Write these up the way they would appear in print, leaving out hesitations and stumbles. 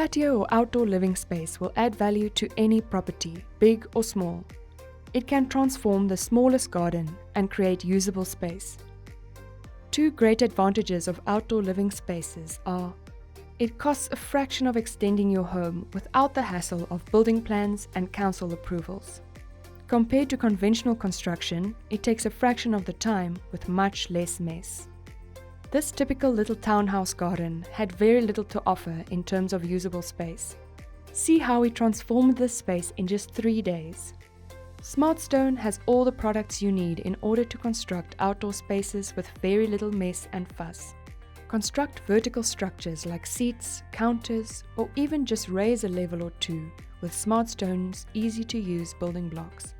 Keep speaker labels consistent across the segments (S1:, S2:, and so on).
S1: patio or outdoor living space will add value to any property, big or small. It can transform the smallest garden and create usable space. Two great advantages of outdoor living spaces are: it costs a fraction of extending your home without the hassle of building plans and council approvals. Compared to conventional construction, it takes a fraction of the time with much less mess. This typical little townhouse garden had very little to offer in terms of usable space. See how we transformed this space in just 3 days. SmartStone has all the products you need in order to construct outdoor spaces with very little mess and fuss. Construct vertical structures like seats, counters, or even just raise a level or two with SmartStone's easy-to-use building blocks.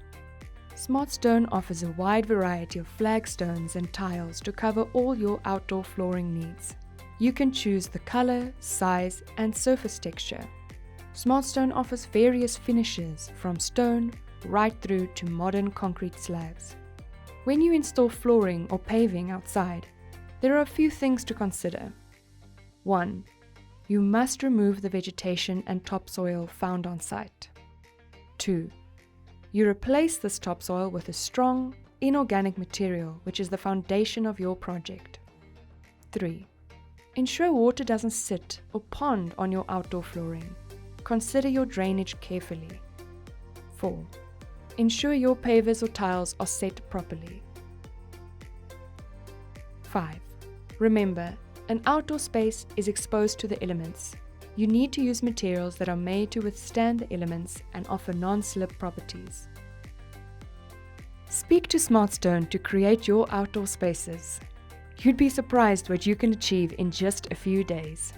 S1: SmartStone offers a wide variety of flagstones and tiles to cover all your outdoor flooring needs. You can choose the color, size, and surface texture. SmartStone offers various finishes from stone right through to modern concrete slabs. When you install flooring or paving outside, there are a few things to consider. 1. You must remove the vegetation and topsoil found on site. 2. You replace this topsoil with a strong, inorganic material which is the foundation of your project. 3. Ensure water doesn't sit or pond on your outdoor flooring. Consider your drainage carefully. 4. Ensure your pavers or tiles are set properly. 5. Remember, an outdoor space is exposed to the elements. You need to use materials that are made to withstand the elements and offer non-slip properties. Speak to SmartStone to create your outdoor spaces. You'd be surprised what you can achieve in just a few days.